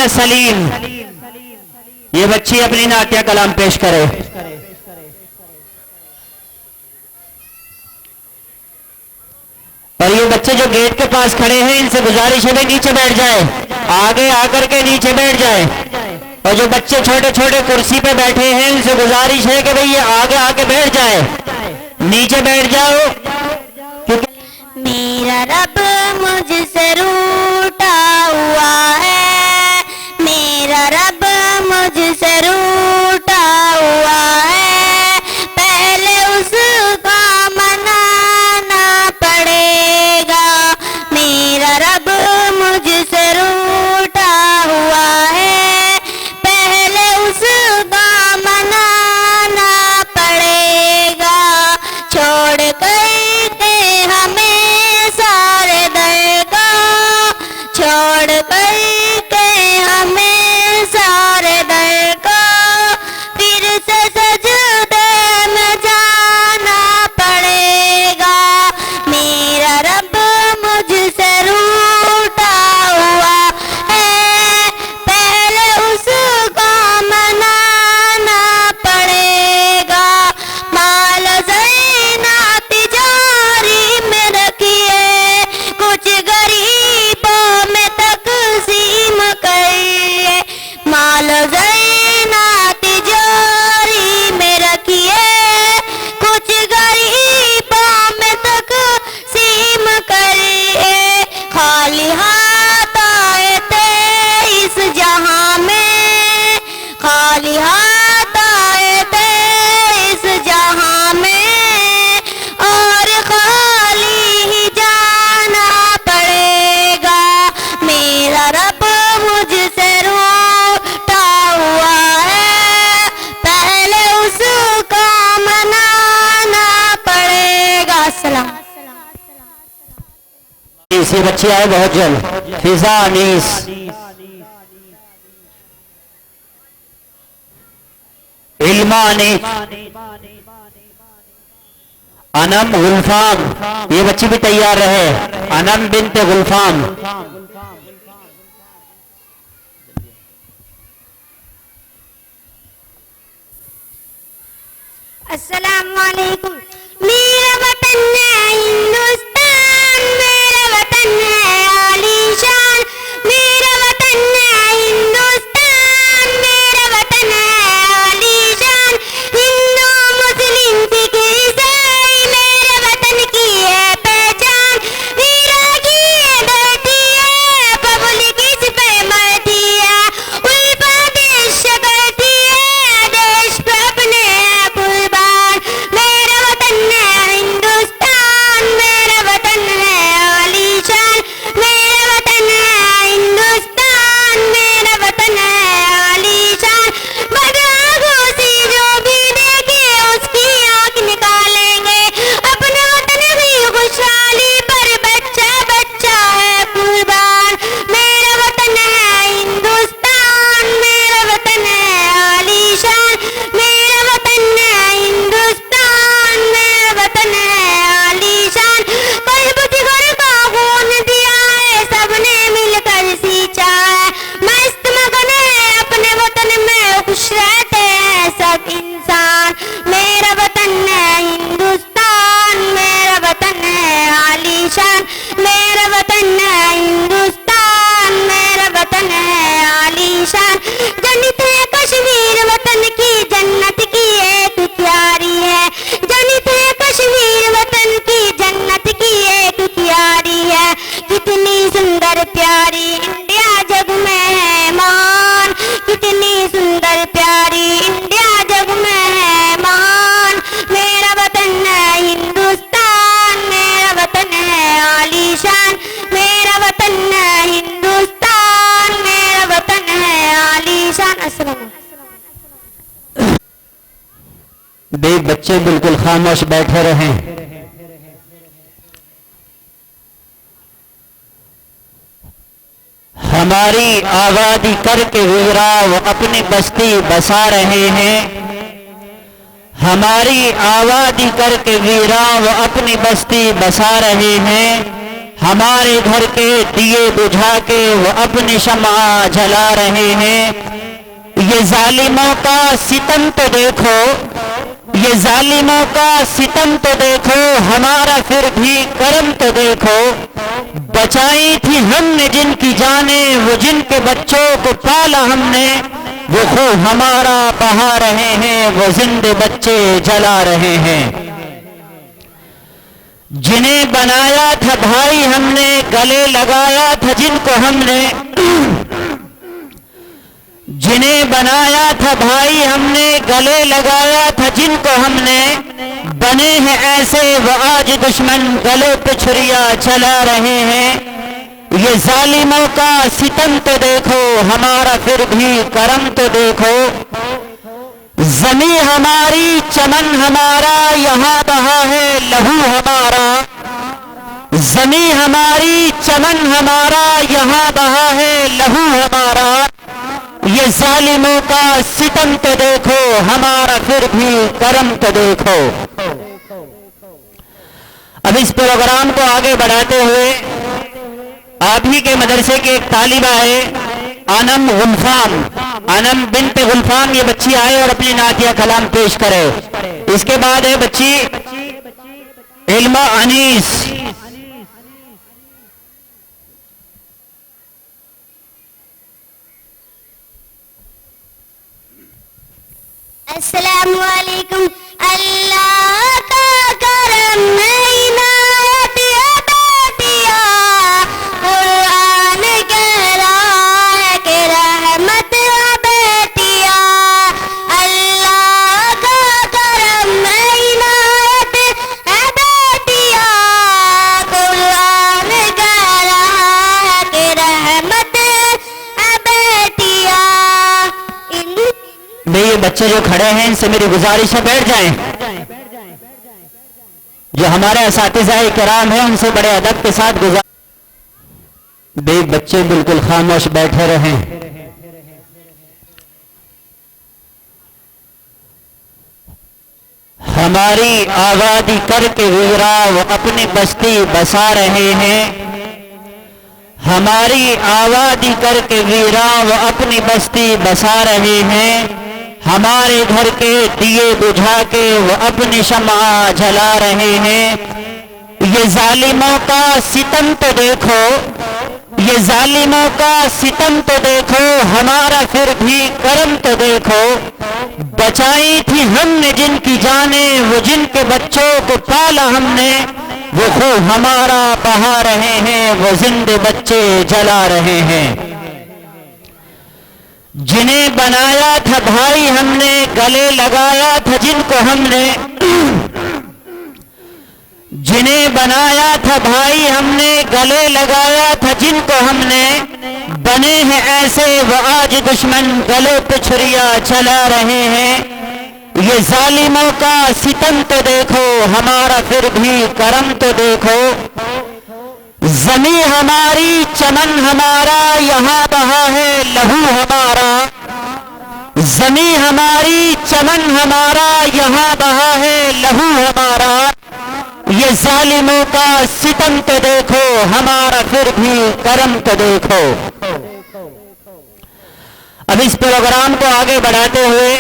नातिया सलीम, ये बच्ची अपनी नातिया कलाम पेश करे। और ये बच्चे जो गेट के पास खड़े हैं, इनसे गुजारिश है नीचे बैठ जाए, आगे आकर के नीचे बैठ जाए। और जो बच्चे छोटे छोटे कुर्सी पे बैठे हैं, इनसे गुजारिश है कि भाई ये आगे आके बैठ जाए, नीचे बैठ जाओ। मेरा रब मुझसे रूठा हुआ है, मेरा रब मुझसे रूठा हुआ है, पहले उसका मनाना पड़ेगा। मेरा रब मुझसे रूठा हुआ है, पहले उसका मनाना पड़ेगा। छोड़ कर छोड़ करके हमें सारे दर को फिर से सजदे में जाना पड़ेगा। मेरा रब मुझसे रूठा हुआ है, पहले उसको मनाना पड़ेगा। माल ज़ैना तिजारी में रखिए, कुछ माल ज़ैना तिजोरी में रखिए, कुछ गरीबों में तक़सीम करिए। खाली हाथ आए थे इस जहां में, खाली हाथ आए थे इस जहां में, और खाली ही जाना पड़ेगा। मेरा रब मुझसे रूठा हुआ है, पहले उसको मनाना पड़ेगा। सलाम। इसी बच्ची आए बहुत जल्द, फिजा अनीस, इल्मा अनीस, अनम गुलफाम, ये बच्ची भी तैयार रहे, अनम बिन्त गुलफाम। अस्सलाम वालेकुम। मेरा वतन है हिंदुस्तान, मेरा वतन है आलीशान, मेरा वतन है हिंदुस्तान, मेरा वतन है आलीशान। हिंदू मुस्लिम सिख ईसाई मेरे वतन की है पहचान। वीरा की बैठी है पब्लिक इस पे मरती है, उल्फा देश करती है, देश पे अपने कुर्बान। मेरा वतन है हिंदुस्तान, मेरा वतन है आलीशान, मेरा वतन है हिंदुस्तान, मेरा वतन है आलीशान। बदआगों से जो भी देखे उसकी आँख निकालेंगे, अपने वतन की खुशहाली पर बच्चा बच्चा है कुर्बान। मेरा वतन है हिंदुस्तान, मेरा वतन है आलीशान, मेरा वतन है हिंदुस्तान, मेरा वतन है आलीशान। कल्ब जिगर का खून दिया है, सबने मिलकर सींचा है, मस्त मगन है अपने वतन में, खुश रहते हैं सब इंसान। मेरा वतन है हिंदुस्तान, मेरा वतन है आलीशान, मेरा वतन है हिंदुस्तान, मेरा वतन है आलीशान। जन्नत है कश्मीर वतन की, जन्नत की एक क्यारी है, जन्नत है कश्मीर वतन की, जन्नत की एक क्यारी है। कितनी सुंदर प्यारी इंडिया जग में है महान, कितनी सुंदर प्यारी इंडिया जग में है महान। मेरा वतन है हिंदुस्तान, मेरा वतन है आलीशान, मेरा वतन है हिंदुस्तान, मेरा वतन है आलीशान। अस्सलाम। देख बच्चे बिल्कुल खामोश बैठे रहें। हमारी आबादी करके वीराव अपनी बस्ती बसा रहे हैं, हमारी आबादी करके वीराव अपनी बस्ती बसा रहे हैं। हमारे घर के दिए बुझा के वो अपनी शम्मा जला रहे हैं। ये जालिमों का सितम तो देखो, ये जालिमों का सितम तो देखो, हमारा फिर भी करम तो देखो। बचाई थी हमने जिनकी जाने, वो जिनके बच्चों को पाला हमने, वो खून हमारा बहा रहे हैं, वो जिंदे बच्चे जला रहे हैं। जिन्हें बनाया था भाई हमने, गले लगाया था जिनको हमने, जिन्हें बनाया था भाई हमने, गले लगाया था जिनको हमने, बने हैं ऐसे वो आज दुश्मन, गले पे छुरियां चला रहे हैं। ये जालिमों का सितम तो देखो, हमारा फिर भी करम तो देखो। जमी हमारी चमन हमारा, यहाँ बहा है लहू हमारा। जमी हमारी चमन हमारा, यहाँ बहा है लहू हमारा। ये जालिमों का सितम तो देखो, हमारा फिर भी करम तो देखो। अब इस प्रोग्राम को आगे बढ़ाते हुए आप ही के मदरसे के एक तालिबा है अनम गुलफाम, अनम बिन्त गुलफाम, ये बच्ची आए और अपनी नातिया कलाम पेश करे। इसके बाद है बच्ची इल्मा अनीस। अस्सलामु अलैकुम। अल्लाह का करम है इनायत है बेटिया, कुरान कह रहा है कि रहमत है बेटिया। अल्लाह का करम है इनायत है बेटिया, कुरान कह रहा है कि रहमत है बेटिया। भाई ये बच्चे जो खड़े हैं इनसे मेरी गुजारिश है बैठ जाएं। जो हमारे असातिज़ा किराम हैं उनसे बड़े अदब के साथ बच्चे बिल्कुल खामोश बैठे रहें। हमारी आबादी करके वीरा वो अपनी बस्ती बसा रहे हैं। हमारी आबादी करके वीरा वो अपनी बस्ती बसा रहे हैं। हमारे घर के दिए बुझा के वो अपनी शम्मा जला रहे हैं। ये जालिमों का सितम तो देखो, ये जालिमों का सितम तो देखो, हमारा फिर भी करम तो देखो। बचाई थी हमने जिनकी जाने, वो जिनके बच्चों को पाला हमने, वो खून हमारा बहा रहे हैं, वो जिंदे बच्चे जला रहे हैं। जिन्हें बनाया था भाई हमने, गले लगाया था जिनको हमने, जिन्हें बनाया था भाई हमने, गले लगाया था जिनको हमने, बने हैं ऐसे वो आज दुश्मन, गले पे छुरियां चला रहे हैं। ये जालिमों का सितम तो देखो, हमारा फिर भी करम तो देखो। जमी हमारी चमन हमारा, यहाँ बहा है लहू हमारा। जमी हमारी चमन हमारा, यहाँ बहा है लहू हमारा। ये जालिमों का सितम तो देखो, हमारा फिर भी करम तो देखो। अब इस प्रोग्राम को आगे बढ़ाते हुए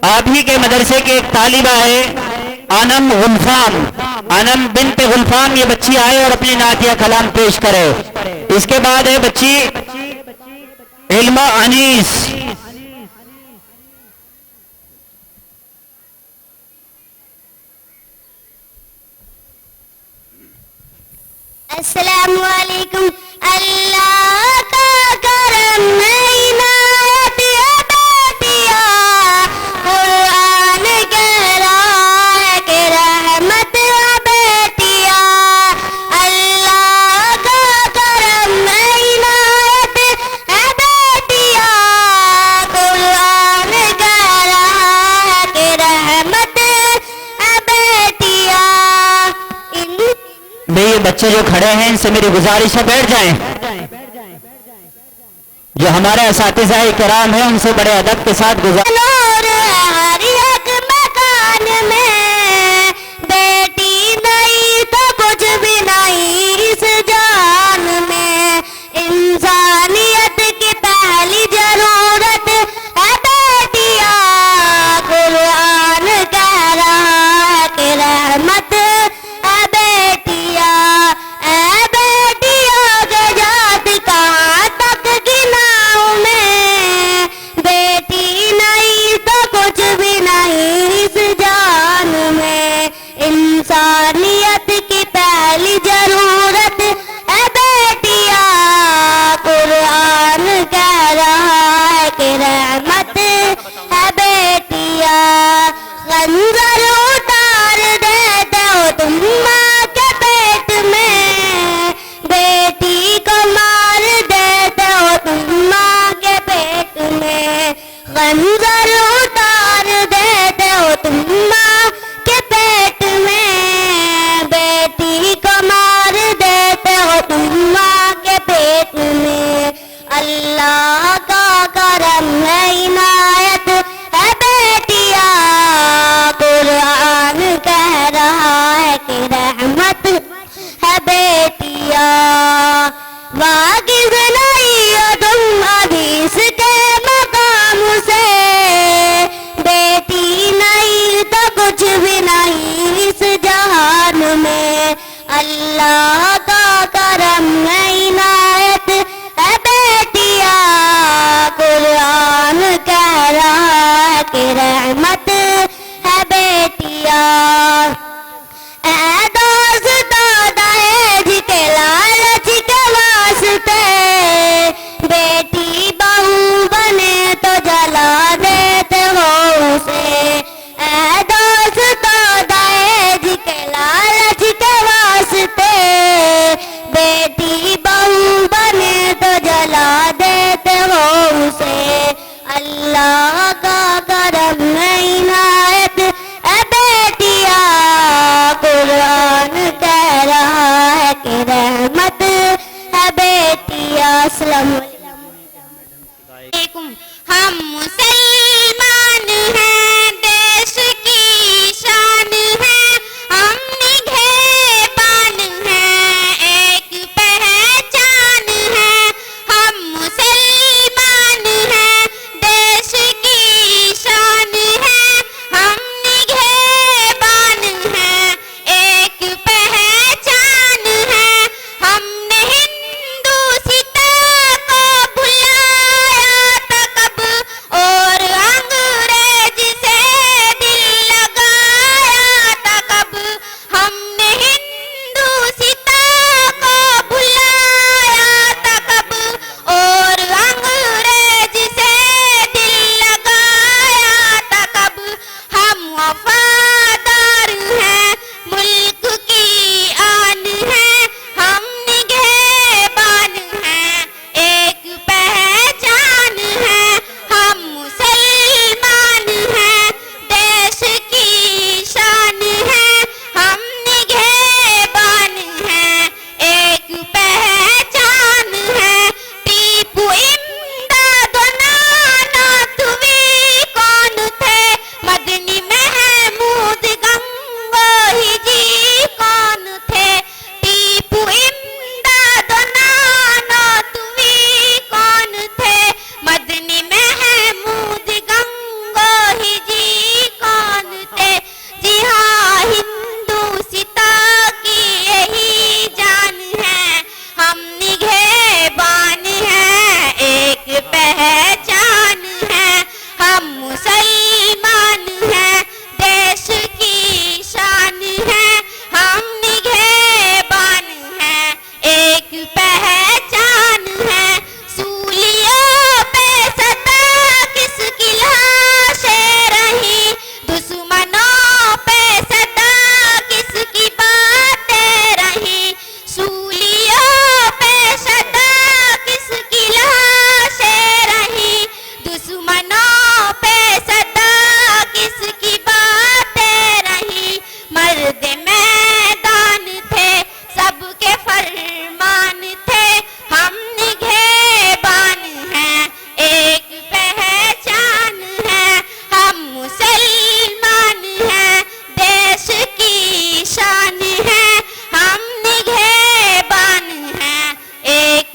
आप ही के मदरसे के एक तालिबा है अनम गुलफाम, अनम बिन्त गुलफाम, ये बच्ची आए और अपनी नातिया कलाम पेश करे। इसके बाद है बच्ची इल्मा अनीस। अस्सलामु अलैकुम। अल्लाह का करम है इनायत है बेटिया, कुरान कह रहा है कि रहमत है बेटिया। अल्लाह का करम है इनायत है बेटिया, कुरान कह रहा है कि रहमत है बेटिया। ये बच्चे जो खड़े हैं इनसे मेरी गुजारिश है बैठ जाएं। जो हमारे असातिज़ा किराम हैं उनसे बड़े अदब के साथ नूर हर एक मकान में, बेटी नहीं तो कुछ भी नहीं खंजर उतार देते हो तुम माँ के पेट में, बेटी को मार देते हो तुम माँ के पेट में। अल्लाह का करम है, इनायत है बेटिया, कुरान कह रहा है कि रहमत है बेटिया। वाकिफ नहीं हो तुम अभी इसके मकाम से, बेटी नहीं तो कुछ भी नहीं इस जहान में। अल्लाह का करम है, इनायत है बेटिया, कुरान कह रहा है कि रहमत है बेटिया। ऐ दोस्तों दहेज के लालच के वास्ते, बेटी बहू बने तो जला देते हो उसे। ऐ दोस्तों दहेज के लालच के वास्ते, बेटी बहू बने तो जला देते हो उसे। अल्लाह का करम है, इनायत है बेटिया, कुरान कह रहा है कि रहमत है बेटिया। अस्सलाम वालेकुम। हम मुसलमान हैं, देश की शान है, हम निगहबान हैं, एक पहचान है। हम मुसलमान हैं, देश की शान है, हम निगहबान हैं, एक पहचान है। हमने हिंदुस्ता को भुलाया था कब, और अंग्रेज से दिल लगाया था कब। हमने हिंदुस्ता को भुलाया था कब, और अंग्रेज से दिल लगाया था कब। हम वफादार हैं, मुल्क की आन है, हम निगहबान हैं, एक पहचान है। हम मुसलमान हैं, देश की शान है, हम निगहबान हैं, एक पहचान है। टीपू इमदाद नानातवी कौन थे, मदनी महमूद गंगोही जी कौन थे। टीपू इमदाद नानातवी कौन थे, मदनी महमूद गंगोही जी कौन थे। जी हाँ, हिंदुस्ता की यही जान है, हम निगहबान हैं, एक पहचान है। हम मुसलमान हैं, देश की शान है, हम निगहबान हैं, एक पहचान है। सूलियों पे सदा किसकी लाशें रही, दुश्मनों पे सदा किसकी बातें रही। सूलियों पे सदा किसकी लाशें रही, दुश्मनों पे सदा किसकी बातें रही। मर्द मैदान थे, सबके फरमान थे, हम निगहबान हैं, एक पहचान है। हम मुसलमान हैं, देश की शान है, हम निगहबान हैं, एक